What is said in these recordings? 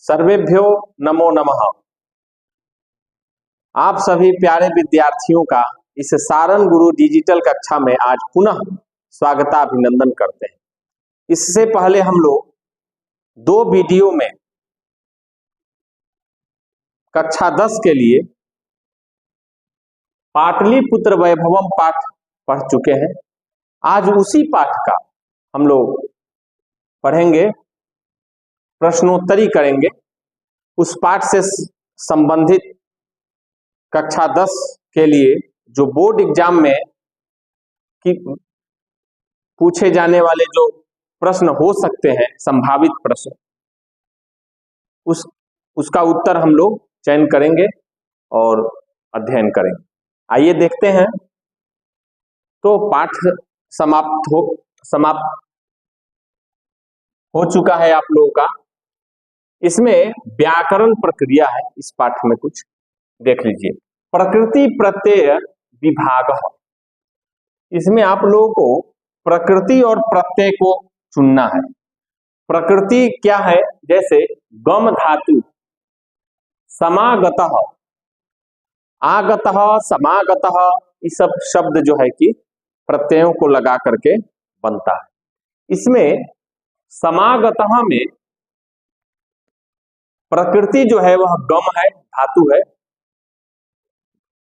सर्वेभ्यो नमो नमः। आप सभी प्यारे विद्यार्थियों का इस सारण गुरु डिजिटल कक्षा में आज पुनः स्वागताभिनंदन करते हैं। इससे पहले हम लोग दो वीडियो में कक्षा 10 के लिए पाटलिपुत्र वैभवम पाठ पढ़ चुके हैं। आज उसी पाठ का हम लोग पढ़ेंगे, प्रश्नोत्तरी करेंगे। उस पाठ से संबंधित कक्षा 10 के लिए जो बोर्ड एग्जाम में पूछे जाने वाले जो प्रश्न हो सकते हैं, संभावित प्रश्न, उसका उत्तर हम लोग चयन करेंगे और अध्ययन करेंगे। आइए देखते हैं। तो पाठ समाप्त हो चुका है आप लोगों का। इसमें व्याकरण प्रक्रिया है। इस पाठ में कुछ देख लीजिए। प्रकृति प्रत्यय विभाग। इसमें आप लोगों को प्रकृति और प्रत्यय को चुनना है। प्रकृति क्या है? जैसे गम धातु, समागतः, आगतः, समागतः, ये सब शब्द जो है कि प्रत्ययों को लगा करके बनता है। इसमें समागतः में प्रकृति जो है वह गम है, धातु है,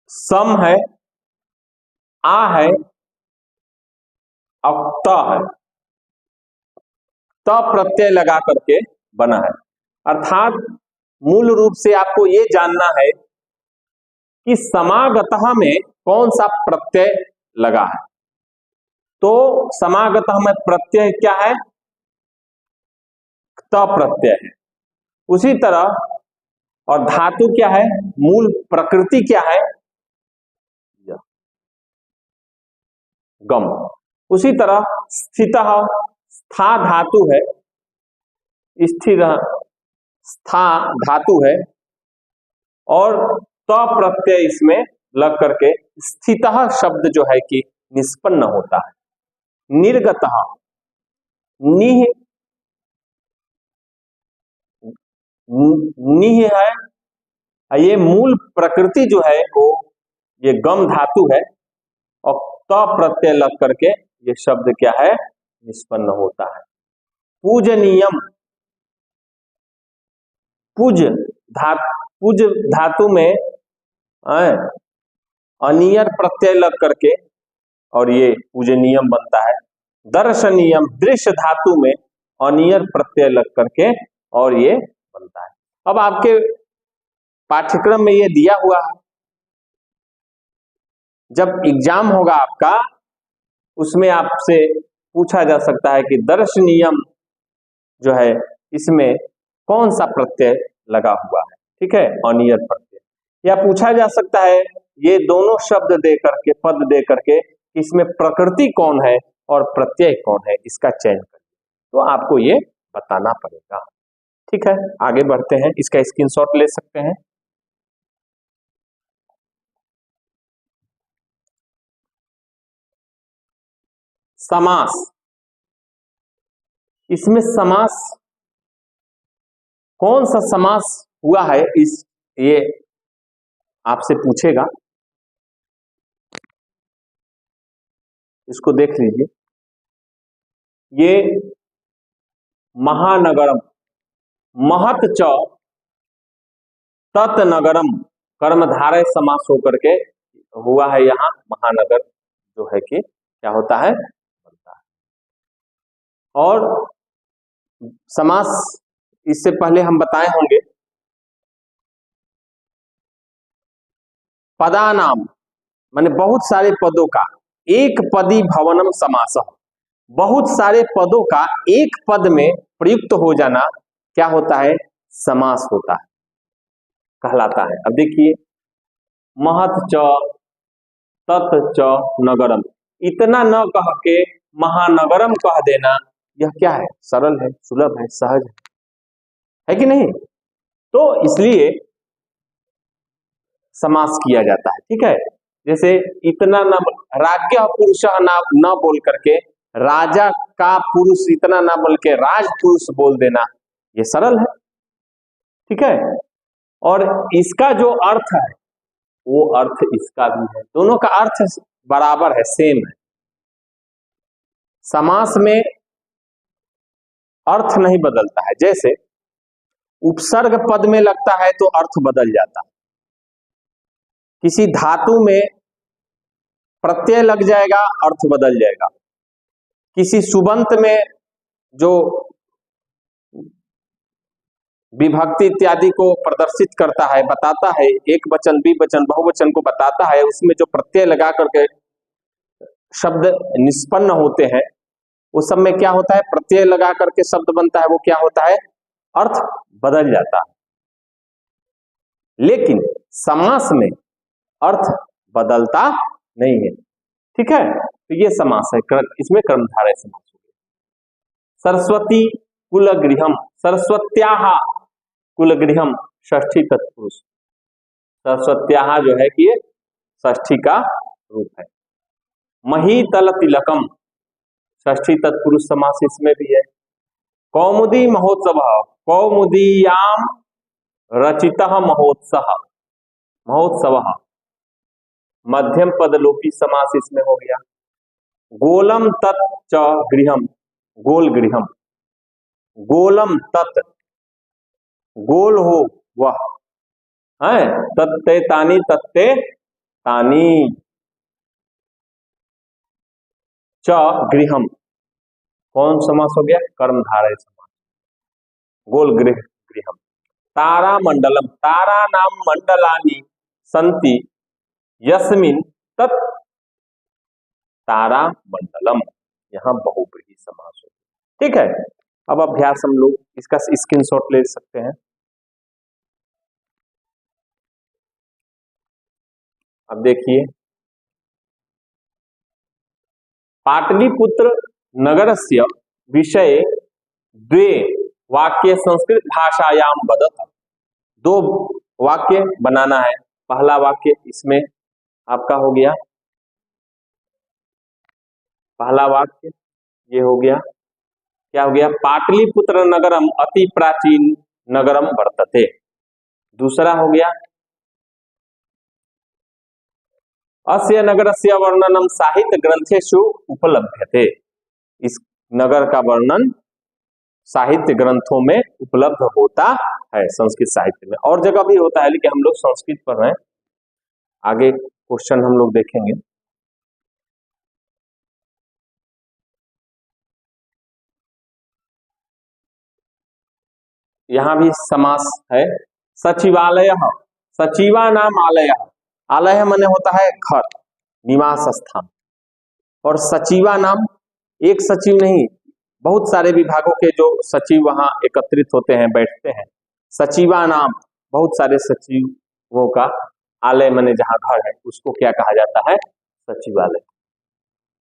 सम है, आ है, और त है। त प्रत्यय लगा करके बना है। अर्थात मूल रूप से आपको ये जानना है कि समागतः में कौन सा प्रत्यय लगा है। तो समागतः में प्रत्यय क्या है? त प्रत्यय है। उसी तरह और धातु क्या है? मूल प्रकृति क्या है? गम। उसी तरह स्थितः, स्था धातु है, स्थिर स्था धातु है, और त प्रत्यय इसमें लग करके स्थितः शब्द जो है कि निष्पन्न होता है। निर्गतः, निह है, ये मूल प्रकृति जो है वो ये गम धातु है, और त प्रत्यय लग करके ये शब्द क्या है? निष्पन्न होता है। पूजनीयम, पूज धातु में अनियर प्रत्यय लग करके और ये पूजनीयम बनता है। दर्शनीयम, दृश्य धातु में अनियर प्रत्यय लग करके और ये बनता है। अब आपके पाठ्यक्रम में ये दिया हुआ है। जब एग्जाम होगा आपका, उसमें आपसे पूछा जा सकता है कि दर्शनीयम जो है इसमें कौन सा प्रत्यय लगा हुआ है। ठीक है, अनियर प्रत्यय। या पूछा जा सकता है ये दोनों शब्द दे करके, पद दे करके, इसमें प्रकृति कौन है और प्रत्यय कौन है, इसका चयन करिए। तो आपको ये बताना पड़ेगा। ठीक है, आगे बढ़ते हैं। इसका स्क्रीनशॉट ले सकते हैं। समास। इसमें समास, कौन सा समास हुआ है, ये आपसे पूछेगा। इसको देख लीजिए। ये महानगरम, महत च तत् नगरम, कर्मधारय समास होकर के हुआ है। यहाँ महानगर जो है कि क्या होता है? बनता है। और समास इससे पहले हम बताए होंगे। पदानाम माने बहुत सारे पदों का, एक पदी भवनम समासः, बहुत सारे पदों का एक पद में प्रयुक्त हो जाना क्या होता है? समास होता है, कहलाता है। अब देखिए, महत च तत् च नगरम, इतना न कह के महानगरम कह देना, यह क्या है? सरल है, सुलभ है, सहज है कि नहीं? तो इसलिए समास किया जाता है। ठीक है, जैसे इतना न, राज्ञ पुरुष न बोल करके राजा का पुरुष इतना ना बोल के राज पुरुष बोल देना, ये सरल है। ठीक है। और इसका जो अर्थ है वो अर्थ इसका भी है, दोनों का अर्थ बराबर है, सेम है। समास में अर्थ नहीं बदलता है, जैसे उपसर्ग पद में लगता है तो अर्थ बदल जाता है, किसी धातु में प्रत्यय लग जाएगा अर्थ बदल जाएगा, किसी सुबंत में जो विभक्ति इत्यादि को प्रदर्शित करता है, बताता है, एक वचन द्विवचन बहुवचन को बताता है, उसमें जो प्रत्यय लगा करके शब्द निष्पन्न होते हैं, उस सब में क्या होता है, प्रत्यय लगा करके शब्द बनता है, वो क्या होता है, अर्थ बदल जाता है। लेकिन समास में अर्थ बदलता नहीं है, ठीक है। तो ये समास है, इसमें कर्मधारय समास हो गया। सरस्वती कुलगृहम, सरस्वत्याः कुलगृहम षष्ठी तत्पुरुष, सरस्वत्याः जो है कि ये षष्ठी का रूप है। महीतल तिलकम षष्ठी तत्पुरुष समास इसमें भी है। कौमुदी महोत्सव, कौमुदीयाम रचितः महोत्सव, महोत्सव मध्यम पदलोपी समास इसमें हो गया। गोलम तत् गृहम, गोल गृहम, गोलम तत् गोल हो वह है, तत्ते तानी, तत्ते तानी, च गृहम कौन समास हो गया, कर्मधारय समास, गोल गृह गृहम। तारा मंडलम, तारा नाम मंडलानी संति यस्मिन तत् तारा मंडलम, यहां बहुब्रीहि समास हो, ठीक है। अब अभ्यास हम लोग इसका स्क्रीनशॉट ले सकते हैं। अब देखिए, पाटलिपुत्र नगरस्य विषय द्वे वाक्य संस्कृत भाषायाम वदत, दो वाक्य बनाना है। पहला वाक्य इसमें आपका हो गया, पहला वाक्य ये हो गया, क्या हो गया, पाटलिपुत्र नगरम अति प्राचीन नगरम वर्तते। दूसरा हो गया, अस्य नगरस्य वर्णनम साहित्य ग्रंथेषु उपलभ्यते, इस नगर का वर्णन साहित्य ग्रंथों में उपलब्ध होता है, संस्कृत साहित्य में, और जगह भी होता है, लेकिन हम लोग संस्कृत पढ़ रहे हैं, आगे क्वेश्चन हम लोग देखेंगे। यहां भी समास है। सचिवालय, सचिवा नाम आलय, आलय माने होता है घर, निवास स्थान, और सचिवा नाम एक सचिव नहीं, बहुत सारे विभागों के जो सचिव वहां एकत्रित होते हैं, बैठते हैं। सचिवा नाम बहुत सारे सचिवों का, आलय माने जहां घर है उसको क्या कहा जाता है, सचिवालय,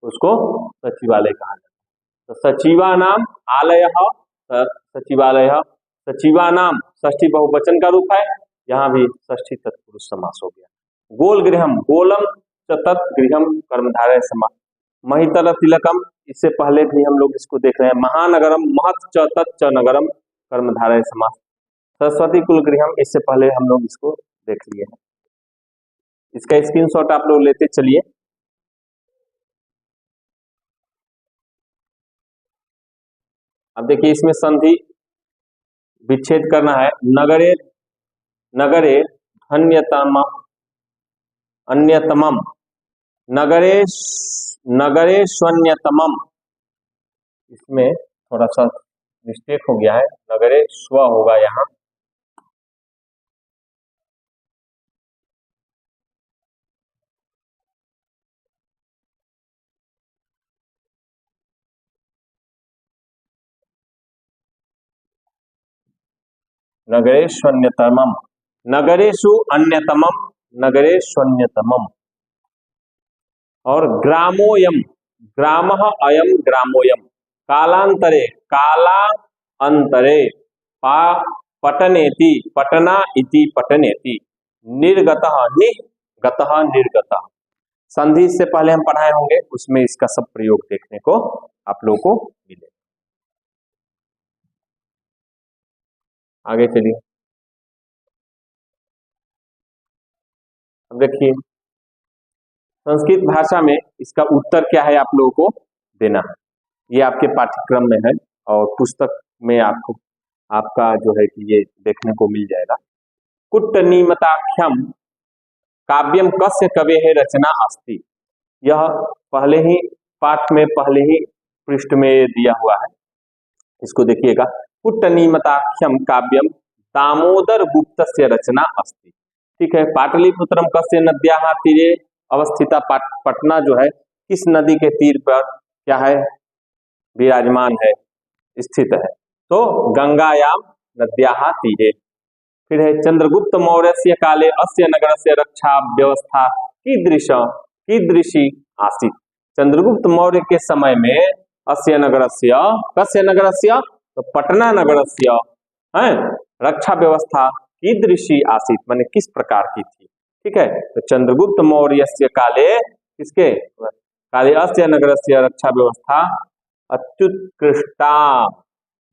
उसको सचिवालय कहा जाता है। तो सचिवा नाम आलय, सचिवालय, सचिवा नाम षष्ठी बहुवचन का रूप है, यहाँ भी षष्ठी तत्पुरुष समास हो गया। गोल गृहम, गोलम च तत् गृहम कर्मधारय समास। महितल तिलकम, इससे पहले भी हम लोग इसको देख रहे हैं। महानगरम, महत च तत् च नगरम कर्मधारय समास। सरस्वती कुल गृहम, इससे पहले हम लोग इसको देख लिए हैं। इसका स्क्रीनशॉट आप लोग लेते चलिए। अब देखिए, इसमें संधि विच्छेद करना है। नगरे, नगरे अन्यतम, अन्यतमम, नगरे, नगरेष्वन्यतमम, इसमें थोड़ा सा मिस्टेक हो गया है, नगरे स्व होगा यहाँ, नगरेष्वन्यतमम, नगरेषु अन्यतमम, नगरेष्वन्यतमम। और ग्रामोयम, ग्रामः अयम ग्रामोयम, कालांतरे, काला अंतरे, पटनेति, पटना इति पटनेति, निर्गतः, निगतः, निर्गतः। संधि से पहले हम पढ़ाए होंगे, उसमें इसका सब प्रयोग देखने को आप लोगों को मिले। आगे चलिए। अब देखिए संस्कृत भाषा में इसका उत्तर क्या है, आप लोगों को देना है। ये आपके पाठ्यक्रम में है और पुस्तक में आपको आपका जो है कि ये देखने को मिल जाएगा। कुट्टनीमताख्यम काव्यम कस्य कवेः रचना अस्ति। यह पहले ही पाठ में पहले ही पृष्ठ में दिया हुआ है, इसको देखिएगा। कुट्टनीमताख्यम काव्यम दामोदर गुप्तस्य रचना अस्ति। ठीक है, पाटलिपुत्रम कस्य नद्याः तीरे अवस्थिता। पटना जो है किस नदी के तीर पर क्या है, विराजमान है, स्थित है, तो गंगायाम नद्याः तीरे। फिर है चंद्रगुप्त मौर्यस्य काले अस्य नगरस्य रक्षा व्यवस्था कीदृशी आसीत्। चंद्रगुप्त मौर्य के समय में अस्य नगरस्य कस्य नगरस्य, तो पटना नगरस्य है रक्षा व्यवस्था कीदृशी आसीत्, माने किस प्रकार की थी। ठीक है, तो चंद्रगुप्त मौर्यस्य काले किसके काले अस्य नगरस्य रक्षा व्यवस्था अत्युत्कृष्टा।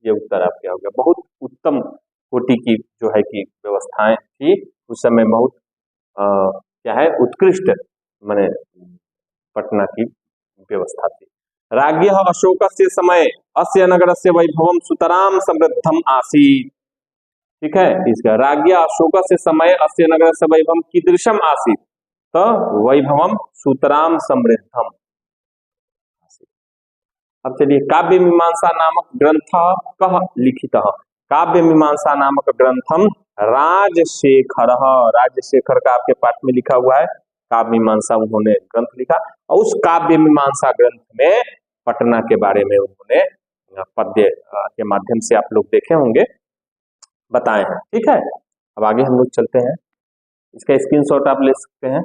ये उत्तर आप क्या हो गया, बहुत उत्तम कोटि की जो है कि व्यवस्थाएं थी उस समय, बहुत क्या है उत्कृष्ट माने पटना की व्यवस्था थी। राज्ञः अशोकस्य समय अस्य नगरस्य वैभवम सुतराम समृद्धम आसीत्। ठीक है, इसका राज्ञ अशोकस्य समय अस्य नगरस्य वैभवम कीदृशम आसीत्, तो वैभवम सुतराम समृद्धम आसीत्। अब चलिए काव्य मीमांसा नामक ग्रंथ कः लिखितः। काव्य मीमांसा नामक ग्रंथम राजशेखर। राजशेखर का आपके पाठ में लिखा हुआ है, काव्य मीमांसा उन्होंने ग्रंथ लिखा और उस काव्य मीमांसा ग्रंथ में पटना के बारे में उन्होंने पद्य के माध्यम से आप लोग देखे होंगे, बताए हैं। ठीक है, अब आगे हम लोग चलते हैं, इसका स्क्रीनशॉट आप ले सकते हैं।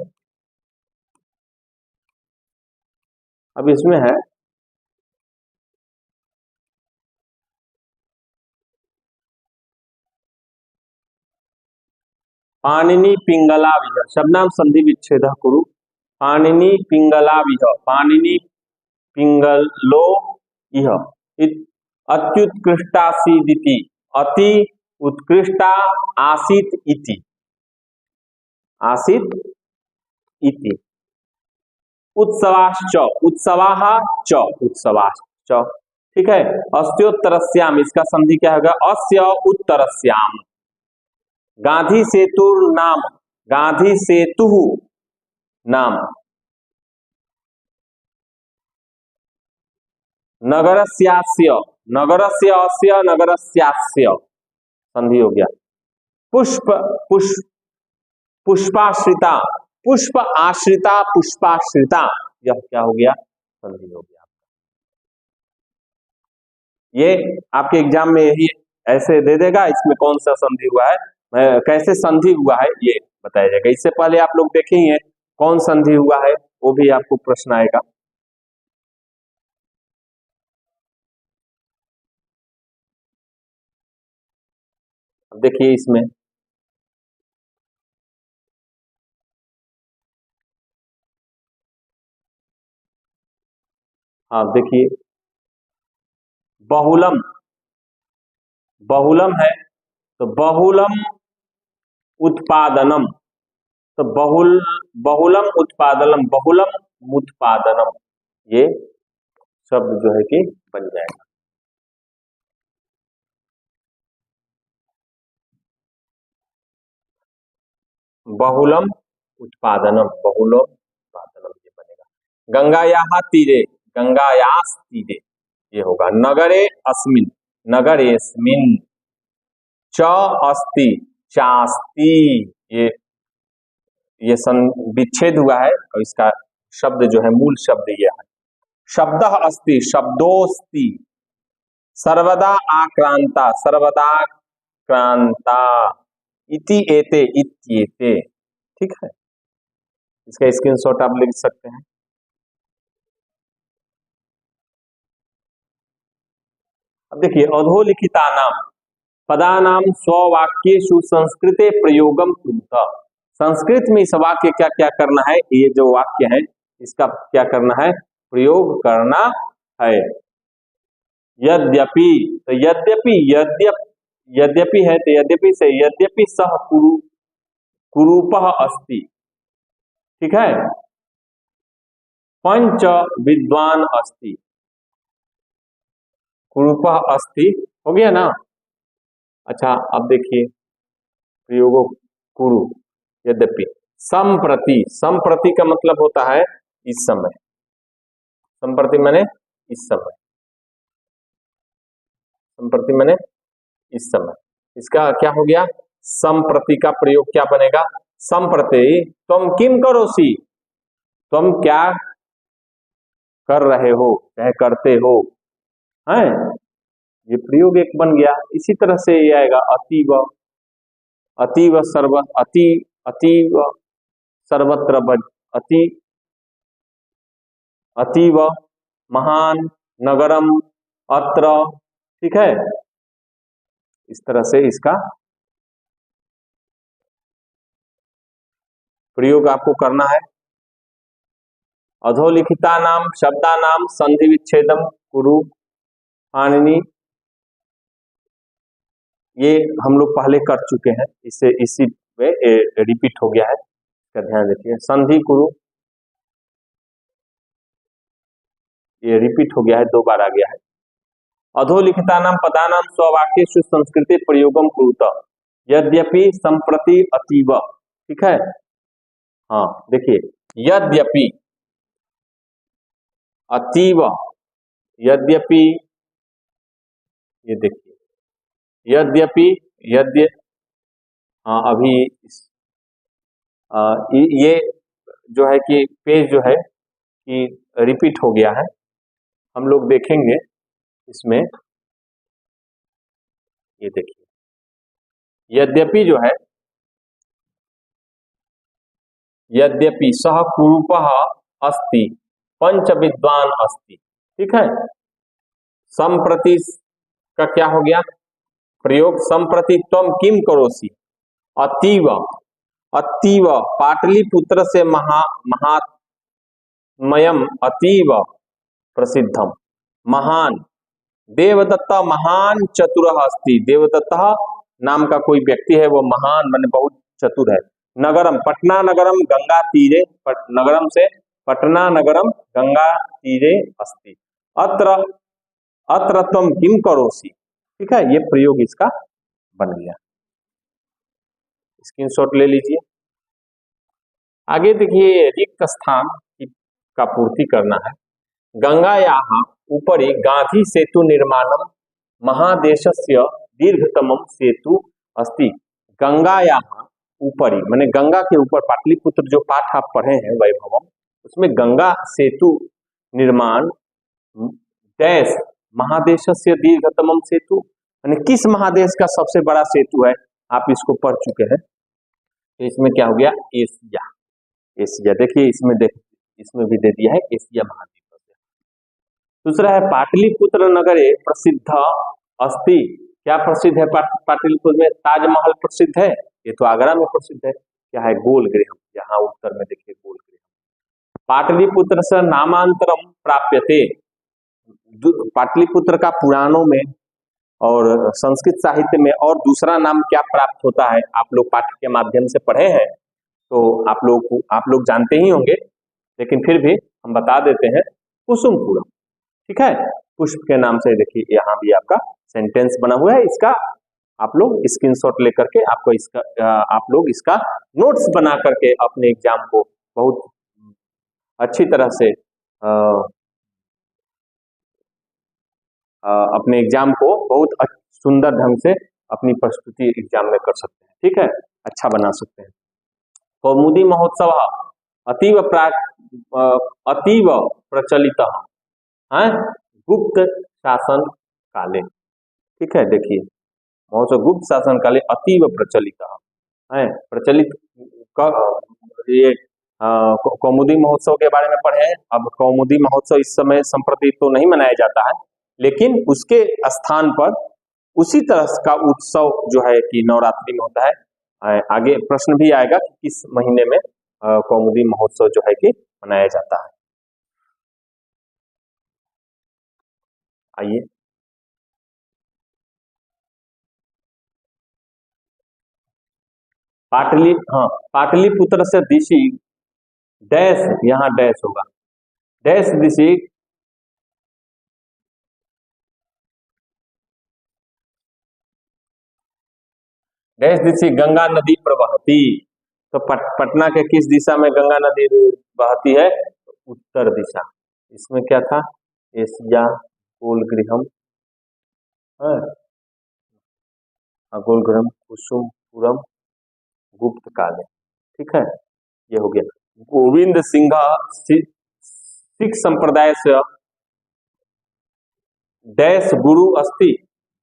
अब इसमें है पाणिनि पिंगला विह शब्दाम संधि विच्छेद कुरु। पाणिनि पिंगला विह पाणिनि पिंगलो इह अत्युत्कृष्टासीदिति अति उत्कृष्टा आसीत इति आसीत इति। उत्सवाश्च उत्सवाः च उत्सवाश्च। ठीक है, अस्योत्तरस्याम इसका संधि क्या होगा, अस्य उत्तरस्याम। गांधी सेतु नाम गांधी सेतु नाम नगरस्यास्य नगरस्य अस्य नगरस्यास्य संधि हो गया। पुष्प पुष्पाश्रिता पुष्प आश्रिता पुष्पाश्रिता, यह क्या हो गया, संधि हो गया। ये आपके एग्जाम में यही ऐसे दे देगा, इसमें कौन सा संधि हुआ है, कैसे संधि हुआ है ये बताया जाएगा। इससे पहले आप लोग देखेंगे कौन संधि हुआ है, वो भी आपको प्रश्न आएगा। अब देखिए इसमें हाँ देखिए बहुलम बहुलम है, तो बहुलम उत्पादनम, तो बहुलम उत्पादनम ये शब्द जो है कि बन जाएगा। बहुलम उत्पादनम ये बनेगा। गंगायाः तीरे गंगायास तीरे ये होगा। नगरे अस्मिन नगरेस्मिन च अस्ति चास्ति, ये विच्छेद हुआ है और इसका शब्द जो है मूल शब्द ये है। शब्दः अस्ति शब्दोस्ति सर्वदा आक्रांता इति एते इत्येते। ठीक है, इसका स्क्रीनशॉट आप लिख सकते हैं। अब देखिए अधोलिखिता नाम पदानाम स्ववाक्येषु संस्कृते प्रयोगम कुरुत। संस्कृत में इस वाक्य क्या क्या करना है, ये जो वाक्य है इसका क्या करना है, प्रयोग करना है। यद्यपि, तो यद्यपि है तो यद्यपि से यद्यपि सह कुरूपः अस्ति ठीक है। पंच विद्वान अस्ति, कुरूपः अस्ति, हो गया ना। अच्छा अब देखिए प्रयोगो कुरु, यद्यपि, संप्रति, संप्रति का मतलब होता है इस समय, संप्रति माने इस समय, संप्रति माने इस समय, इसका क्या हो गया, संप्रति का प्रयोग क्या बनेगा, संप्रति तुम किम करोसी, तुम क्या कर रहे हो, क्या करते हो, हैं, ये प्रयोग एक बन गया। इसी तरह से ये आएगा अतीव, अतीव सर्व, अतीव सर्वत्र अति, अतीव महान, नगरम, अत्र, ठीक है। इस तरह से इसका प्रयोग आपको करना है। अधोलिखिता नाम शब्दा नाम संधि विच्छेदम कुरु पाणिनि, ये हम लोग पहले कर चुके हैं, इससे इसी में रिपीट हो गया है, इसका ध्यान रखिए। संधि कुरु ये रिपीट हो गया है, दो बार आ गया है। अधोलिखिता नाम पदानाम स्ववाक्येषु संस्कृते प्रयोगम कुरुत यद्यपि संप्रति अतीव, ठीक है। हाँ देखिए, यद्यपि, अतीव, यद्यपि, ये देखिए यद्यपि, यद्य, हाँ अभी ये जो है कि पेज जो है कि रिपीट हो गया है, हम लोग देखेंगे इसमें, ये देखिए यद्यपि जो है, यद्यपि सह कुरूपः अस्ति पंच विद्वान अस्ति, ठीक है। संप्रति का क्या हो गया प्रयोग, संप्रति त्वम किम करोसी, अतीव, अतीव पाटलिपुत्र से महात्मयम अतीव प्रसिद्धम, महान, देवदत्त महान चतुर अस्ति, देवदत्त नाम का कोई व्यक्ति है, वो महान माने बहुत चतुर है। नगरम, पटना नगरम गंगा तीरे, नगरम से पटना नगरम गंगा तीरे अस्ति, अत्र, अत्र तुम किम करोसी, ठीक है। ये प्रयोग इसका बन गया, स्क्रीनशॉट ले लीजिए। आगे देखिए, रिक्त स्थान का पूर्ति करना है। गंगायाः उपरि गांधी सेतु निर्माणम महादेशस्य दीर्घतमम सेतु अस्ति, गंगायाः ऊपरी माने गंगा के ऊपर, पाटलिपुत्र जो पाठ आप पढ़े हैं वैभवम, उसमें गंगा सेतु निर्माण देश महादेशस्य दीर्घतमम सेतु, यानी किस महादेश का सबसे बड़ा सेतु है, आप इसको पढ़ चुके हैं। तो इसमें क्या हो गया, एशिया, एशिया देखिए इसमें, देख इसमें भी दे दिया है एशिया महाद्वीप। दूसरा है पाटलिपुत्र नगरे प्रसिद्ध अस्ति, क्या प्रसिद्ध है पाटलिपुत्र में, ताजमहल प्रसिद्ध है, ये तो आगरा में प्रसिद्ध है। क्या है, गोल गृह, यहाँ उत्तर में देखिए गोल गृह। पाटलिपुत्र से नामांतरम प्राप्यते, पाटलिपुत्र का पुराणों में और संस्कृत साहित्य में और दूसरा नाम क्या प्राप्त होता है, आप लोग पाठ के माध्यम से पढ़े हैं तो आप लोग जानते ही होंगे, लेकिन फिर भी हम बता देते हैं, कुसुमपुरम, ठीक है। पुष्प के नाम से देखिए यहाँ भी आपका सेंटेंस बना हुआ है, इसका आप लोग स्क्रीनशॉट लेकर के आपको इसका आप लोग इसका नोट्स बना करके अपने एग्जाम को बहुत अच्छी तरह से अपने एग्जाम को बहुत सुंदर ढंग से अपनी प्रस्तुति एग्जाम में कर सकते हैं, ठीक है, अच्छा बना सकते हैं। कौमुदी महोत्सव अतीव अतीव प्रचलित है गुप्त शासन काले, ठीक है। देखिए महोत्सव गुप्त शासन काले अतीव प्रचलित है, प्रचलित ये कौमुदी महोत्सव के बारे में पढ़े हैं। अब कौमुदी महोत्सव इस समय संप्रति तो नहीं मनाया जाता है, लेकिन उसके स्थान पर उसी तरह का उत्सव जो है कि नवरात्रि में होता है। आगे प्रश्न भी आएगा कि किस महीने में कौमुदी महोत्सव जो है कि मनाया जाता है। आइए पाटलिपुत्र से दिशि डैश, यहाँ डैश होगा, डैश दिशि डैश दिशि गंगा नदी प्रवहती। तो पटना के किस दिशा में गंगा नदी बहती है? उत्तर दिशा। इसमें क्या था? एशिया, गोलगृहम, गोलगृहम, कुसुमपुरम, गुप्त काले। ठीक है, ये हो गया। गोविंद सिंह सिख संप्रदाय से डैश गुरु अस्ति,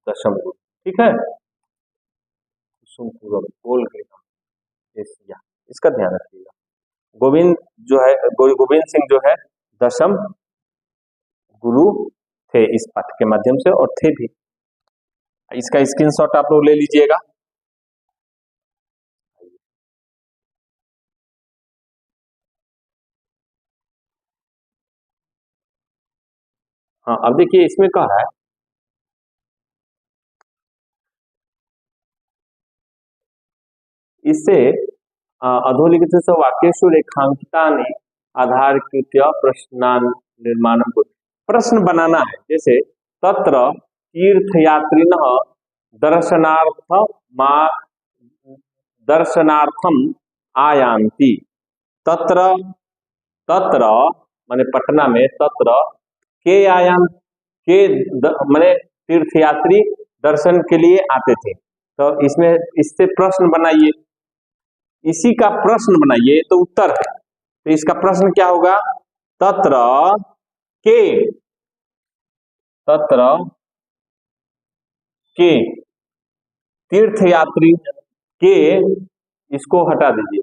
दशम गुरु। ठीक है, कुसुमपुरम, गोलगृहम, एशिया, इसका ध्यान रखिएगा। गोविंद जो है, गोविंद सिंह जो है दशम गुरु थे इस पाठ के माध्यम से, और थे भी। इसका स्क्रीनशॉट आप लोग ले लीजिएगा। हाँ, अब देखिए इसमें कह रहा है इससे अधोलिखित वाक्येषु रेखांकिता ने आधारकृत प्रश्नान निर्माण, प्रश्न बनाना है। जैसे तत्र तीर्थयात्रिन दर्शनार्थम आयान्ति। तत्र, तत्र माने पटना में, तत्र के आयाम, के माने तीर्थयात्री दर्शन के लिए आते थे। तो इसमें इससे प्रश्न बनाइए, इसी का प्रश्न बनाइए तो उत्तर है। तो इसका प्रश्न क्या होगा? तत्र के, तत्र के तीर्थयात्री के, इसको हटा दीजिए,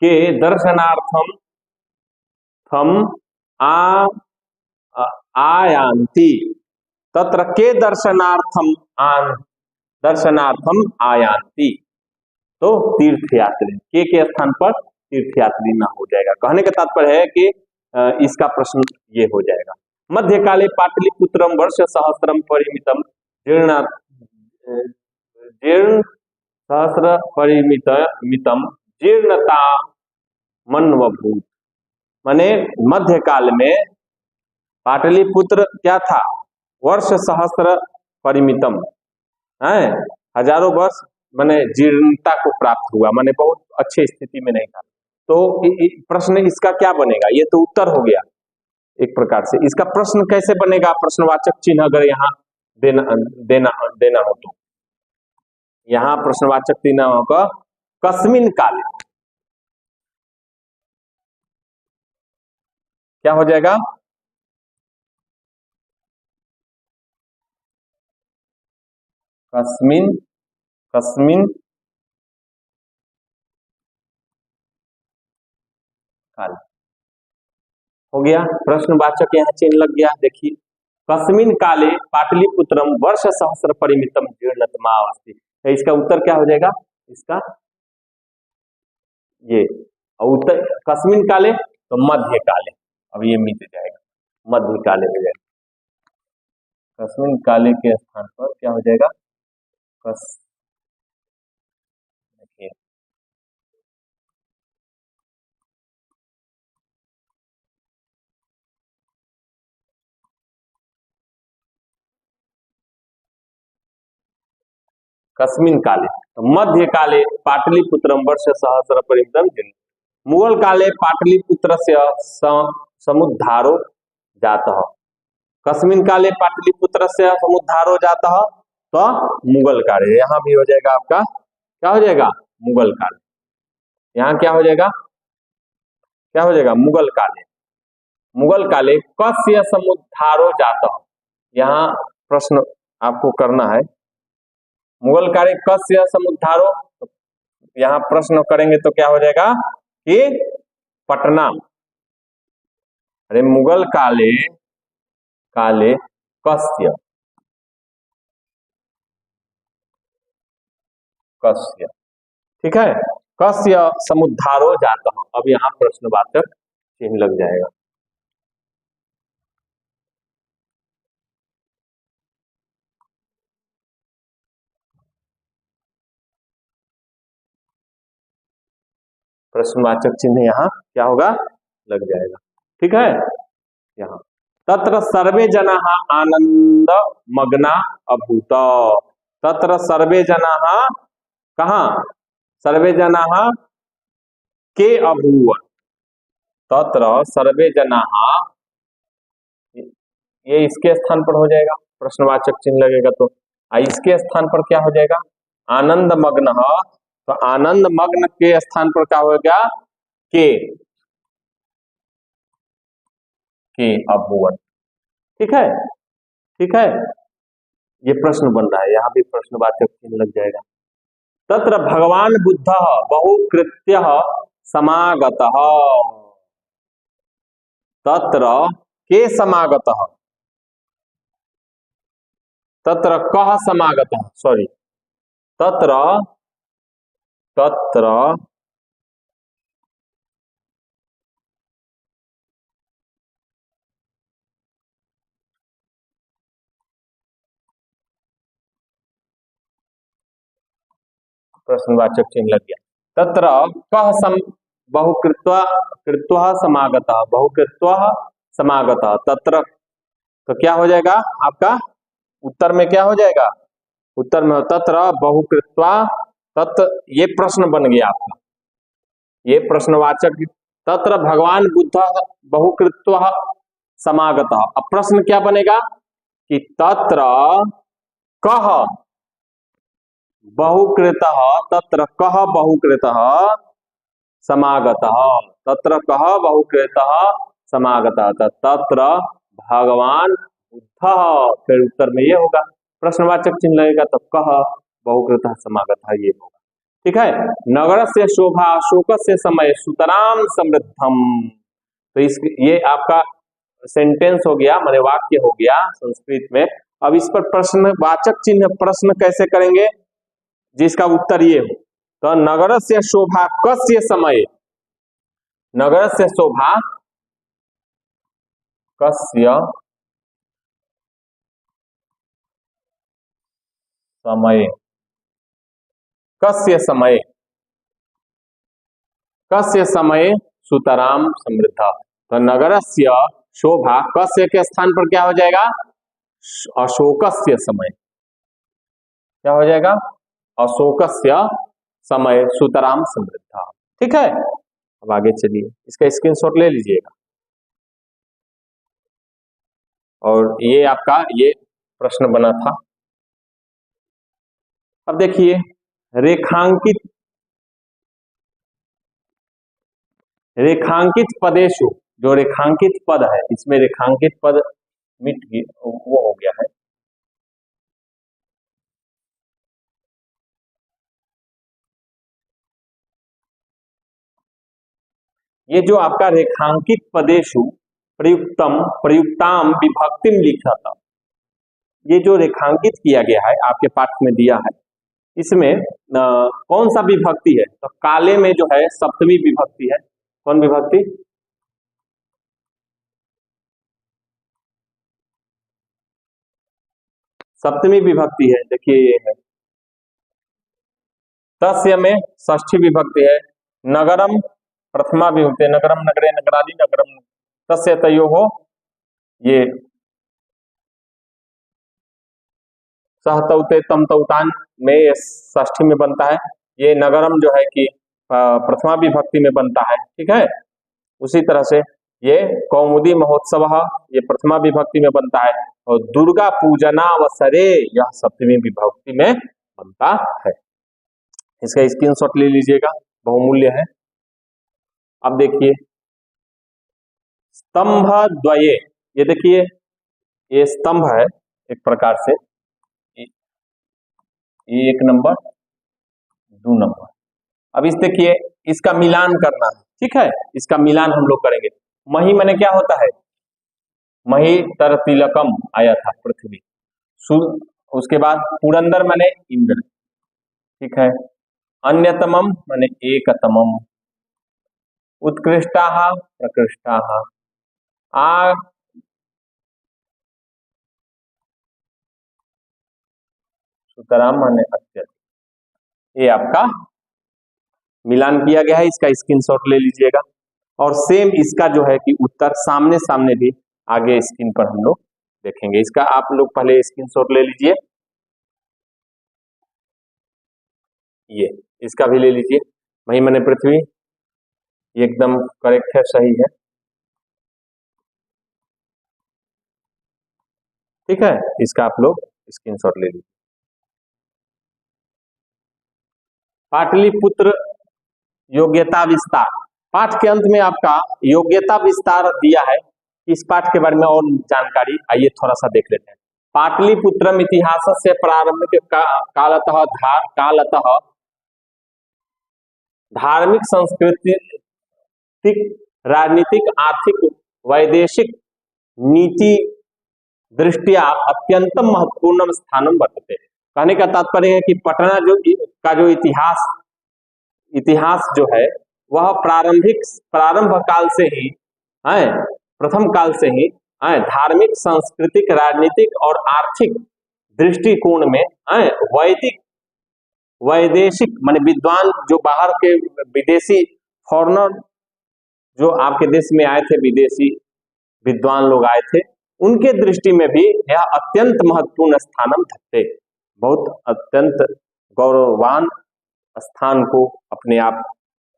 के दर्शनार्थम हम आयान्ति। तत्र के दर्शनार्थम दर्शनार्थम आयान्ति। तो तीर्थयात्री के स्थान पर तीर्थयात्री ना हो जाएगा। कहने का तात्पर्य है कि इसका प्रश्न ये हो जाएगा। मध्यकाले पाटलिपुत्रम वर्ष सहस्त्रम परिमितम जीर्ण सहस्र परिमितम जीर्णता मनवभूत। माने मध्यकाल में पाटलिपुत्र क्या था? वर्ष सहस्त्र परिमितम है, हजारों वर्ष माने जीर्णता को प्राप्त हुआ, माने बहुत अच्छी स्थिति में नहीं था। तो प्रश्न इसका क्या बनेगा? ये तो उत्तर हो गया एक प्रकार से। इसका प्रश्न कैसे बनेगा? प्रश्नवाचक चिन्ह अगर यहाँ देना देना देना हो तो यहाँ प्रश्नवाचक चिन्ह होगा कस्मिन काले, क्या हो जाएगा? कस्मिन, कस्मिन काले हो गया। प्रश्नवाचक यहाँ चिन्ह लग गया। देखिए, कस्मिन काले पाटलिपुत्रम वर्ष सहस्र परिमितम जीर्णतमावस्थि। इसका उत्तर क्या हो जाएगा? इसका ये उत्तर कस्मिन काले, तो मध्य काले। अब ये मिट जाएगा, मध्य काले हो जाएगा। कस्मिन काले के स्थान पर क्या हो जाएगा? देखिए, कस्मिन काले, तो मध्य काले पाटलिपुत्रम वर्ष सहस्र परिमितम जीर्ण। मुगल काले पाटलिपुत्र से समुद्धारो जातः। कस्मिन काले पाटलिपुत्र से समुद्धारो जातः, तो मुगल काले। यहाँ भी हो जाएगा आपका, क्या हो जाएगा? मुगल काले। यहाँ क्या हो जाएगा? क्या हो जाएगा? मुगल काले। मुगल काले कस्य समुद्धारो जातः। यहाँ प्रश्न आपको करना है, मुगल काले कस्य समुद्धारो। यहाँ प्रश्न करेंगे तो क्या हो जाएगा कि पटना। अरे मुगल काले, काले कस्य, कस्य, ठीक है, कस्य समुद्धारो जातः। अब यहाँ प्रश्नवाचक चिन्ह लग जाएगा। प्रश्नवाचक चिन्ह यहाँ क्या होगा, लग जाएगा। ठीक है, यहाँ तत्र सर्वे जनाः आनंद मग्ना अभूत। तत्र सर्वे जनाः, कहाँ, सर्वे जनाः के अभूव, तत्र सर्वे जनाः, ये इसके स्थान पर हो जाएगा, प्रश्नवाचक चिन्ह लगेगा तो इसके स्थान पर क्या हो जाएगा, आनंद मग्न। तो आनंद मग्न के स्थान पर क्या होगा, के अभूवन। ठीक है, ठीक है, ये प्रश्न बन रहा है, यहाँ भी प्रश्नवाचक चिन्ह लग जाएगा। तत्र भगवान बुद्ध बहुकृत्य समागतः। तत्र के समागतः, तत्र कः समागतः, सॉरी, तत्र तत्र प्रश्नवाचक चिन्ह लग गया। तत्र कः बहुकृत्वा कृत्वा समागतः, बहुकृत्वा समागतः, तत्र तो क्या हो जाएगा आपका, उत्तर में क्या हो जाएगा, उत्तर में तत्र बहुकृत्वा, तत्र ये प्रश्न बन गया आपका, ये प्रश्नवाचक। तत्र भगवान बुद्ध बहुकृत्वा समागतः, अब प्रश्न क्या बनेगा कि तत्र कः बहुकृतः, तत्र कः बहुकृतः समागतः, तत्र कः बहुकृतः समागतः, तत्र भगवान बुद्ध, फिर उत्तर में ये होगा, प्रश्नवाचक चिन्ह लगेगा तो कः बहुकृतः समागतः ये होगा। ठीक है, नगरस्य शोभा अशोकस्य समय सुतराम समृद्धम। तो इस ये आपका सेंटेंस हो गया, माने वाक्य हो गया संस्कृत में। अब इस पर प्रश्नवाचक चिन्ह प्रश्न कैसे करेंगे जिसका उत्तर ये हो, तो नगरस्य शोभा कस्य समय, नगरस्य शोभा कस्य समय, कस्य समय, कस्य समय सुतराम समृद्ध। तो नगरस्य शोभा कस्य के स्थान पर क्या हो जाएगा, अशोकस्य समय, क्या हो जाएगा, अशोकस्य समय सुतराम समृद्ध। ठीक है, अब आगे चलिए, इसका स्क्रीनशॉट ले लीजिएगा। और ये आपका ये प्रश्न बना था। अब देखिए, रेखांकित रेखांकित पदेशु, जो रेखांकित पद है, इसमें रेखांकित पद मिट वो हो गया है। ये जो आपका रेखांकित पदेशु प्रयुक्तम प्रयुक्ताम विभक्तिम लिखा था, ये जो रेखांकित किया गया है आपके पाठ में दिया है, इसमें कौन सा विभक्ति है, तो काले में जो है सप्तमी विभक्ति है। कौन विभक्ति, सप्तमी विभक्ति है। देखिए ये है, तस्य में षष्ठी विभक्ति है, नगरम प्रथमा विभक्ति है, नगरम नगरे नगरादि नगरम, तस्य तयोः ये सहतौते तम तौतान में ये षष्ठी में बनता है, ये नगरम जो है कि प्रथमा विभक्ति में बनता है। ठीक है, उसी तरह से ये कौमुदी महोत्सव ये प्रथमा विभक्ति में बनता है, और दुर्गा पूजनावसरे यह सप्तमी विभक्ति में बनता है। इसका स्क्रीनशॉट ले लीजिएगा, बहुमूल्य है। अब देखिए, स्तंभ द्वये, ये देखिए ये स्तंभ है एक प्रकार से, ये 1 नंबर 2 नंबर। अब इस देखिए, इसका मिलान करना है। ठीक है, इसका मिलान हम लोग करेंगे। मही माने क्या होता है, मही तर तिलकम आया था पृथ्वी, उसके बाद पुरंदर माने इंद्र। ठीक है, अन्यतमम माने एकतमम, उत्कृष्टाः प्रकृष्टाः, आ सुतराम माने अत्यधिक। ये आपका मिलान किया गया है, इसका स्क्रीनशॉट ले लीजिएगा। और सेम इसका जो है कि उत्तर सामने सामने भी आगे स्क्रीन पर हम लोग देखेंगे। इसका आप लोग पहले स्क्रीनशॉट ले लीजिए, ये इसका भी ले लीजिए। वही मैंने पृथ्वी एकदम करेक्ट है, सही है, ठीक है। इसका आप लोग स्क्रीनशॉट ले लीजिए। पाटलिपुत्र योग्यता विस्तार, पाठ के अंत में आपका योग्यता विस्तार दिया है। इस पाठ के बारे में और जानकारी आइए थोड़ा सा देख लेते हैं। पाटलिपुत्रम इतिहास से प्रारंभिक कालतः धार्मिक, सांस्कृतिक, राजनीतिक, आर्थिक, वैदेशिक नीति दृष्टिया अत्यंतम महत्वपूर्ण स्थानम वर्तते। कहने का तात्पर्य है कि पटना जो इतिहास जो है वह प्रारंभ काल से ही है, प्रथम काल से ही है, धार्मिक, सांस्कृतिक, राजनीतिक और आर्थिक दृष्टिकोण में है, वैदेशिक माने विद्वान जो बाहर के विदेशी फॉरेनर जो आपके देश में आए थे, विदेशी विद्वान लोग आए थे, उनके दृष्टि में भी यह अत्यंत महत्वपूर्ण स्थानम धत्ते, बहुत अत्यंत गौरववान स्थान को अपने आप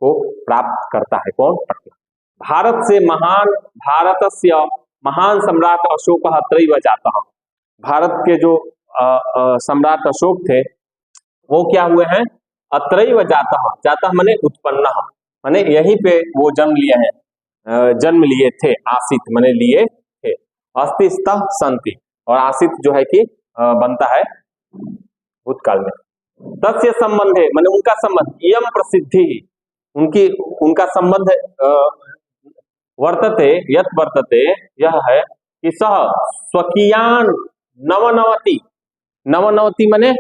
को प्राप्त करता है। कौन? पटना। भारतस्य महान सम्राट अशोक त्रैव जातः, भारत के जो सम्राट अशोक थे वो क्या हुए हैं? अत्रैव जातः, जातः माने उत्पन्न, माने यहीं पे वो जन्म लिए थे। आसित माने लिए थे, अस्तिस्तः संति, और आसित जो है कि बनता है भूतकाल में। तस्य संबंधे माने उनका संबंध, इयम प्रसिद्धि, उनका संबंध वर्तते, यत वर्तते, यह है कि सह स्वकीयान नवनवति माने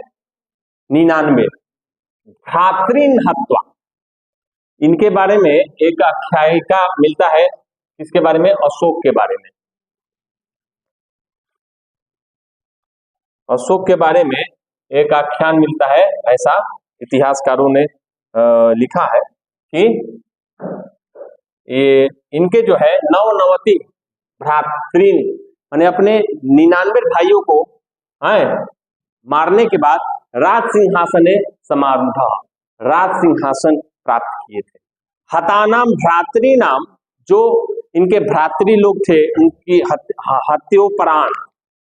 99 भ्रातृन हत्वा, इनके बारे में एक आख्यायिका मिलता है। किसके बारे में? अशोक के बारे में। अशोक के बारे में एक आख्यान मिलता है, ऐसा इतिहासकारों ने लिखा है कि ये इनके जो है नवनवति भ्रातृन माने अपने 99 भाइयों को मारने के बाद राज सिंहासने समारूढ़, राज सिंहासन प्राप्त किए थे। हतानाम भ्रातृ नाम, जो इनके भ्रातृ लोग थे उनकी हत्योपराण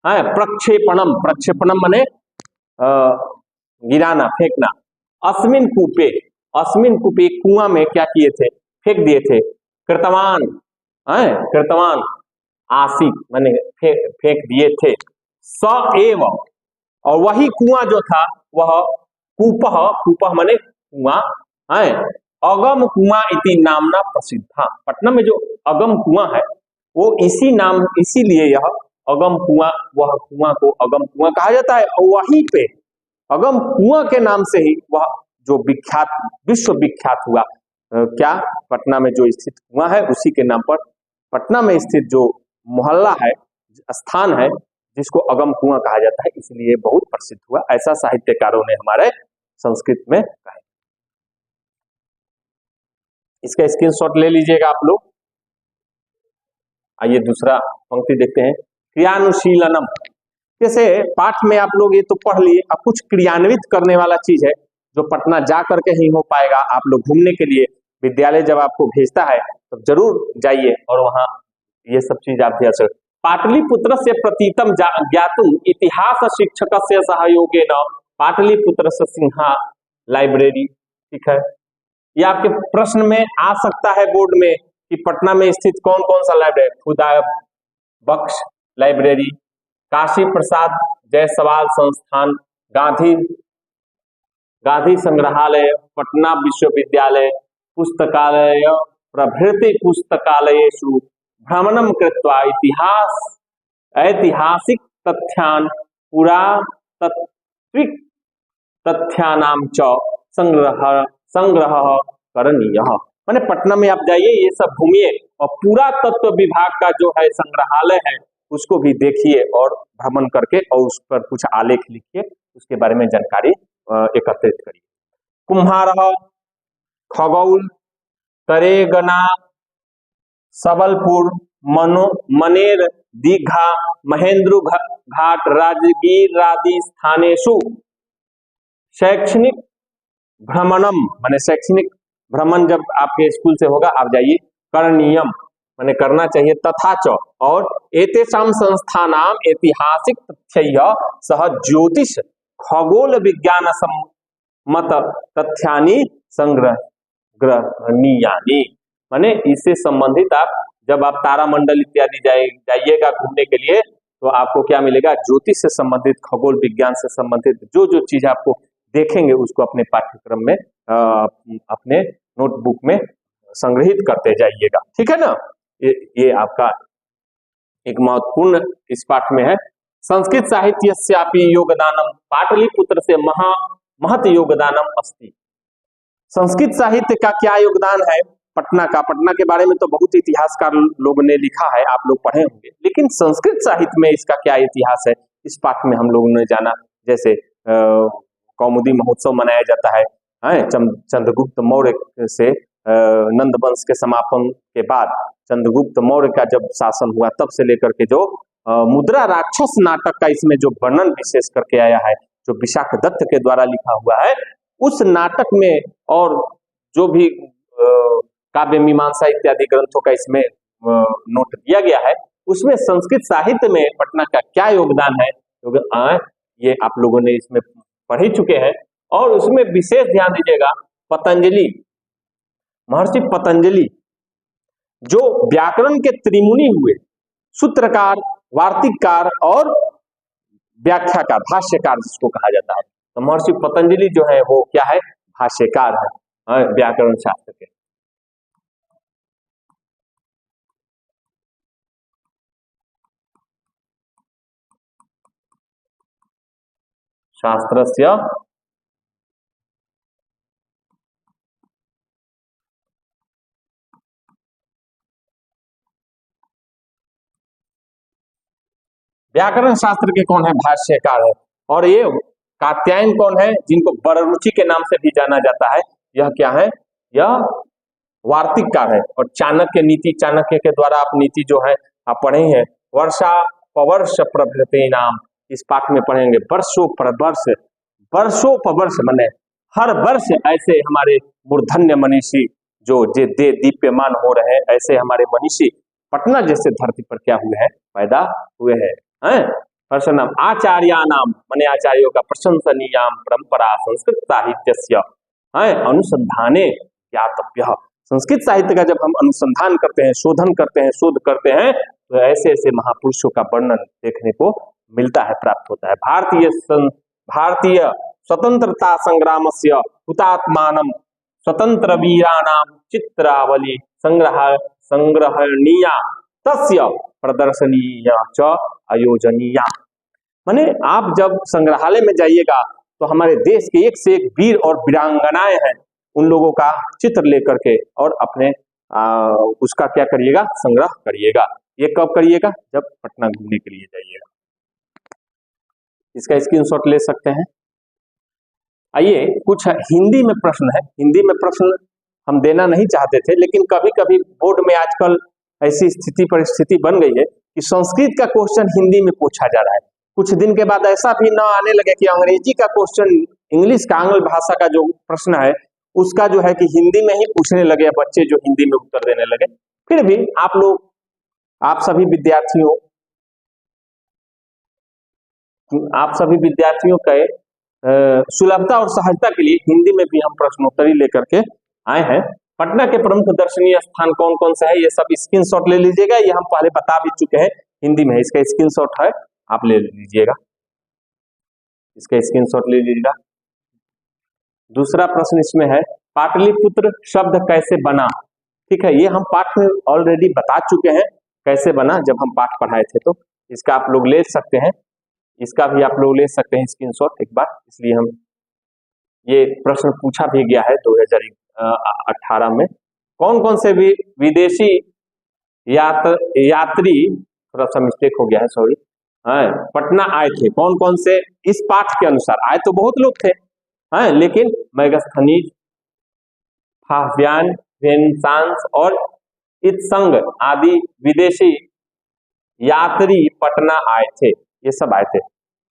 प्रक्षेपणम, प्रक्षेपणम माने गिराना, फेंकना। अस्मिन कूपे कुआं में क्या किए थे? फेंक दिए थे। कृतवान कृतवान आसित माने फेंक दिए थे। स एव, और वही कुआं जो था वह कूपह माने कुआं है, अगम कुआं इति नामना प्रसिद्ध। पटना में जो अगम कुआं है वो इसीलिए यह अगम कुआं, वह कुआं को अगम कुआं कहा जाता है। और वहीं पे अगम कुआं के नाम से ही वह जो विश्व विख्यात हुआ, क्या? पटना में जो स्थित कुआं है उसी के नाम पर पटना में स्थित जो मोहल्ला है, स्थान है, जिसको अगम कुआं कहा जाता है, इसलिए बहुत प्रसिद्ध हुआ, ऐसा साहित्यकारों ने हमारे संस्कृत में कहा। इसका स्क्रीनशॉट ले लीजिएगा आप लोग। आइए दूसरा पंक्ति देखते हैं। क्रियानुशीलनम, जैसे पाठ में आप लोग ये तो पढ़ लिए, अब कुछ क्रियान्वित करने वाला चीज है जो पटना जा करके ही हो पाएगा। आप लोग घूमने के लिए विद्यालय जब आपको भेजता है तो जरूर जाइए और वहां ये सब चीज आप अभ्यास करें। पाटलिपुत्र से प्रतीतम ज्ञातुम इतिहास शिक्षक से सहयोगेन पाटलिपुत्र से सिंहा लाइब्रेरी, ठीक है। ये आपके प्रश्न में आ सकता है बोर्ड में कि पटना में स्थित कौन कौन सा लाइब्रेरी? खुदा बख्श लाइब्रेरी, काशी प्रसाद जायसवाल संस्थान, गांधी संग्रहालय, पटना विश्वविद्यालय, पुस्तकालय प्रभृति पुस्तकालयेषु भ्रमणं कृत्वा ऐतिहासिक तथ्यान पुरातात्विक तथ्यानां च संग्रह करणीयः। माने पटना में आप जाइए, ये सब घूमिए और पुरातत्व विभाग का जो है संग्रहालय है उसको भी देखिए और भ्रमण करके और उस पर कुछ आलेख लिखिए, उसके बारे में जानकारी एकत्रित करिए। कुम्हार खगौल, तरेगना, सबलपुर, मनेर, दीघा, महेंद्र घाट, राजगीर आदि स्थानेषु शैक्षणिक भ्रमणम, माने शैक्षणिक भ्रमण जब आपके स्कूल से होगा आप जाइए, करणीयम माने करना चाहिए, तथा च और एतेषां संस्थानाम ऐतिहासिक तथ्यैः सह ज्योतिष खगोल विज्ञान सम्मत तथ्यानि संग्रह ग्रहणीयानि, माने इससे संबंधित आप जब आप तारामंडल इत्यादि जाइएगा घूमने के लिए तो आपको क्या मिलेगा, ज्योतिष से संबंधित, खगोल विज्ञान से संबंधित जो जो चीज आपको देखेंगे उसको अपने पाठ्यक्रम में अपने नोटबुक में संग्रहित करते जाइएगा, ठीक है ना। ये आपका एक महत्वपूर्ण इस पाठ में है। संस्कृत साहित्यस्यापि योगदानम पाटलिपुत्र से महत योगदानम अस्ति। संस्कृत साहित्य का क्या योगदान है पटना का, पटना के बारे में तो बहुत इतिहासकार लोगों ने लिखा है, आप लोग पढ़े होंगे, लेकिन संस्कृत साहित्य में इसका क्या इतिहास है इस पाठ में हम लोगों ने जाना। जैसे कौमुदी महोत्सव मनाया जाता है, चंद्रगुप्त मौर्य से नंद वंश के समापन के बाद चंद्रगुप्त मौर्य का जब शासन हुआ तब से लेकर के जो मुद्रा राक्षस नाटक का इसमें जो वर्णन विशेष करके आया है, जो विशाख दत्त के द्वारा लिखा हुआ है, उस नाटक में और जो भी काव्य मीमांसा इत्यादि ग्रंथों का इसमें नोट दिया गया है, उसमें संस्कृत साहित्य में पटना का क्या योगदान है ये आप लोगों ने इसमें पढ़ ही चुके हैं। और उसमें विशेष ध्यान दीजिएगा, पतंजलि, महर्षि पतंजलि जो व्याकरण के त्रिमुनि हुए, सूत्रकार, वार्तिककार और व्याख्याकार, भाष्यकार जिसको कहा जाता है, तो महर्षि पतंजलि जो है वो क्या है, भाष्यकार है व्याकरण शास्त्र के। शास्त्रस्य व्याकरण शास्त्र के कौन है, भाष्यकार है। और ये कात्यायन कौन है, जिनको बररुचि के नाम से भी जाना जाता है, यह क्या है, यह वार्तिककार है। और चाणक्य नीति, चाणक्य के द्वारा आप नीति जो है आप पढ़े हैं, वर्षा पवर्ष प्रभृति नाम, इस पाठ में पढ़ेंगे। वर्षों पर वर्ष, वर्षों पर वर्ष माने हर वर्ष ऐसे हमारे मूर्धन्य मनीषी जो जे दे दीप्यमान हो रहे हैं, ऐसे हमारे मनीषी पटना जैसे धरती पर क्या हुए हैं, पैदा हुए हैं। प्रश्नम आचार्यानाम माने आचार्यों का प्रशंसनीयाम परंपरा संस्कृत साहित्यस्य अनुसंधाने ज्ञातव्य। संस्कृत साहित्य का जब हम अनुसंधान करते हैं, शोधन करते हैं, शोध करते हैं, तो ऐसे ऐसे महापुरुषों का वर्णन देखने को मिलता है, प्राप्त होता है। भारतीय स्वतंत्रता संग्रामस्य हुतात्मानं स्वतंत्र वीराणाम चित्रावली संग्रहणीया तस्य प्रदर्शनीय च आयोजनीया। माने आप जब संग्रहालय में जाइएगा तो हमारे देश के एक से एक वीर और वीरांगनाएं हैं, उन लोगों का चित्र लेकर के और अपने उसका क्या करिएगा, संग्रह करिएगा। ये कब करिएगा, जब पटना घूमने के लिए जाइएगा। इसका स्क्रीनशॉट ले सकते हैं। आइए कुछ हिंदी में प्रश्न है, हिंदी में प्रश्न हम देना नहीं चाहते थे, लेकिन कभी कभी बोर्ड में आजकल ऐसी स्थिति परिस्थिति बन गई है कि संस्कृत का क्वेश्चन हिंदी में पूछा जा रहा है। कुछ दिन के बाद ऐसा भी ना आने लगे कि अंग्रेजी का क्वेश्चन, इंग्लिश का, आंग्ल भाषा का जो प्रश्न है उसका जो है कि हिंदी में ही पूछने लगे, बच्चे जो हिंदी में उत्तर देने लगे। फिर भी आप लोग, आप सभी विद्यार्थियों के सुलभता और सहजता के लिए हिंदी में भी हम प्रश्नोत्तरी लेकर के आए हैं। पटना के प्रमुख दर्शनीय स्थान कौन कौन से है, ये सब स्क्रीनशॉट ले लीजिएगा। ये हम पहले बता भी चुके हैं, हिंदी में इसका स्क्रीनशॉट है, आप ले लीजिएगा, इसका स्क्रीनशॉट ले लीजिएगा। दूसरा प्रश्न इसमें है, पाटलिपुत्र शब्द कैसे बना। ठीक है, ये हम पाठ में ऑलरेडी बता चुके हैं कैसे बना, जब हम पाठ पढ़ाए थे। तो इसका आप लोग ले सकते हैं, इसका भी आप लोग ले सकते हैं स्क्रीनशॉट एक बार। इसलिए हम, ये प्रश्न पूछा भी गया है 2018 में, कौन कौन से भी विदेशी यात्री, थोड़ा सा मिस्टेक हो गया है, सॉरी, पटना आए थे, कौन कौन से, इस पाठ के अनुसार आए तो बहुत लोग थे, लेकिन मेगास्थनीज, हाफियान, रेनेसांस और इत्संग आदि विदेशी यात्री पटना आए थे। ये सब आए थे।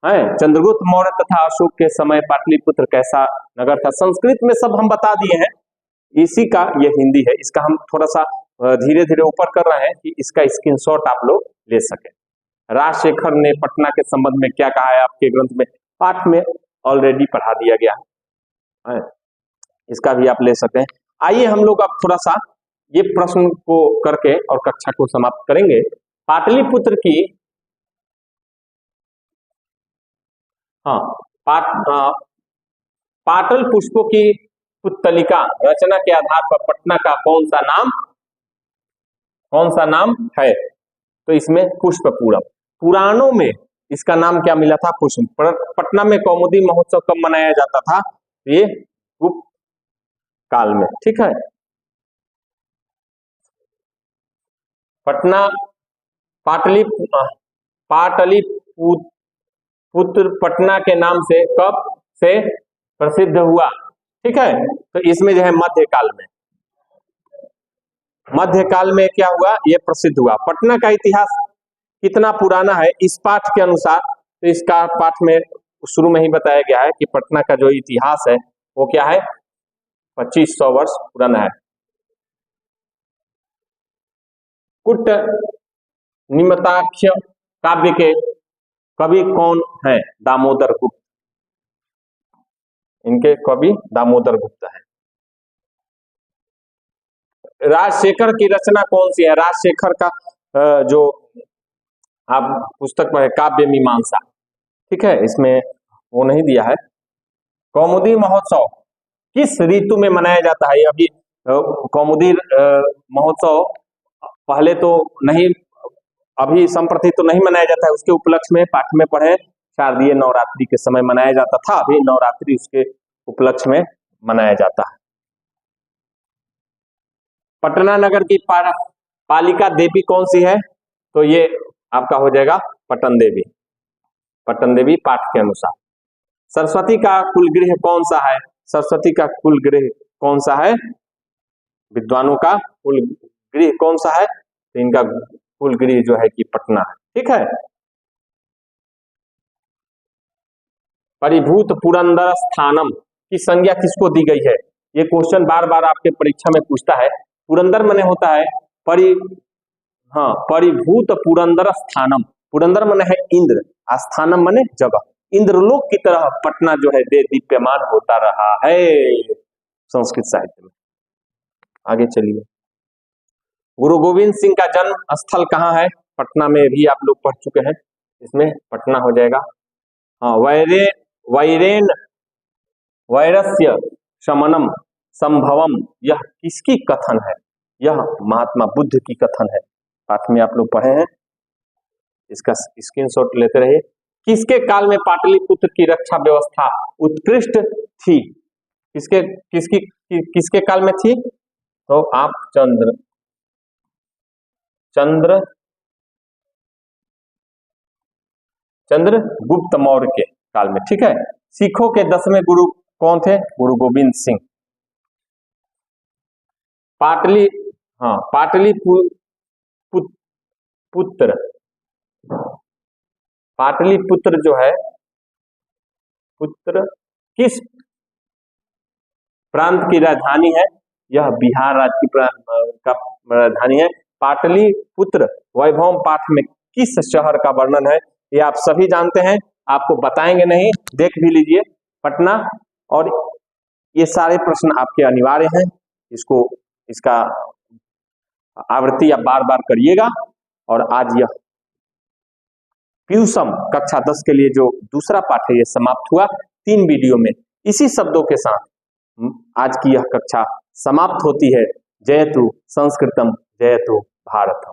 हैं, चंद्रगुप्त मौर्य तथा अशोक के समय पाटलिपुत्र कैसा नगर था? संस्कृत में सब हम बता दिए हैं, इसी का ये हिंदी है। इसका हम थोड़ा सा धीरे धीरे ऊपर कर रहे हैं कि इसका स्क्रीनशॉट आप लोग ले सके। राजशेखर ने पटना के संबंध में क्या कहा है? आपके ग्रंथ में पाठ में ऑलरेडी पढ़ा दिया गया है, इसका भी आप ले सकते हैं। आइए हम लोग अब थोड़ा सा ये प्रश्न को करके और कक्षा को समाप्त करेंगे। पाटलिपुत्र की पाटल पुष्पों की पुत्तलिका रचना के आधार पर पटना का कौन सा नाम है? तो इसमें पुष्पपूरम। पुराणों में इसका नाम क्या मिला था? पुष्प। पटना में कौमुदी महोत्सव कब मनाया जाता था? ये गुप्त काल में। ठीक है, पटना पाटलिपुत्र पटना के नाम से कब से प्रसिद्ध हुआ? ठीक है, तो इसमें जो है मध्यकाल में क्या हुआ? ये प्रसिद्ध हुआ। पटना का इतिहास कितना पुराना है? इस पाठ के अनुसार, तो इसका पाठ में शुरू में ही बताया गया है कि पटना का जो इतिहास है वो क्या है? 2500 वर्ष पुराना है। कुट निमताक्ष काव्य के कवि कौन है? दामोदर गुप्त। इनके कवि दामोदर गुप्त है। राजशेखर की रचना कौन सी है? राजशेखर का जो आप पुस्तक पढ़े काव्य मीमांसा। ठीक है, इसमें वो नहीं दिया है। कौमुदी महोत्सव किस ऋतु में मनाया जाता है? अभी कौमुदी महोत्सव पहले तो नहीं, अभी संप्रति तो नहीं मनाया जाता है। उसके उपलक्ष्य में पाठ में पढ़े शारदीय नवरात्रि के समय मनाया जाता था। अभी नवरात्रि उसके उपलक्ष्य में मनाया जाता है। पटना नगर की पालिका देवी कौन सी है? तो ये आपका हो जाएगा पटन देवी। पटन देवी पाठ के अनुसार। सरस्वती का कुल गृह कौन सा है? सरस्वती का कुल गृह कौन सा है? विद्वानों का कुल गृह कौन सा है? तो इनका कुल गृह जो है कि पटना है। ठीक है, परिभूत पुरंदर स्थानम की संज्ञा किसको दी गई है? ये क्वेश्चन बार बार आपके परीक्षा में पूछता है। पुरंदर मने होता है परिभूत पुरंदर स्थानम। पुरंदर मने है इंद्र, स्थानम मने जगह। इंद्रलोक की तरह पटना जो है दे दीप्यमान होता रहा है संस्कृत साहित्य में। आगे चलिए। गुरु गोविंद सिंह का जन्म स्थल कहाँ है? पटना में भी आप लोग पढ़ चुके हैं, इसमें पटना हो जाएगा। वैरस्य शमनम संभवम, यह किसकी कथन है? यह महात्मा बुद्ध की कथन है। पाठ में आप लोग पढ़े हैं, इसका स्क्रीनशॉट लेते रहिए। किसके काल में पाटलिपुत्र की रक्षा व्यवस्था उत्कृष्ट थी? किसके काल में थी? तो आप चंद्रगुप्त मौर्य के काल में। ठीक है, सिखों के 10वें गुरु कौन थे? गुरु गोविंद सिंह। पाटलिपुत्र जो है, पुत्र किस प्रांत की राजधानी है? यह बिहार राज्य की राजधानी है। पाटलिपुत्र वैभव पाठ में किस शहर का वर्णन है? ये आप सभी जानते हैं, आपको बताएंगे नहीं, देख भी लीजिए। पटना। और ये सारे प्रश्न आपके अनिवार्य हैं, इसका आवृत्ति आप बार बार करिएगा। और आज यह प्यूसम कक्षा 10 के लिए जो दूसरा पाठ है ये समाप्त हुआ 3 वीडियो में। इसी शब्दों के साथ आज की यह कक्षा समाप्त होती है। जयतु संस्कृतम, जयतु भारतम।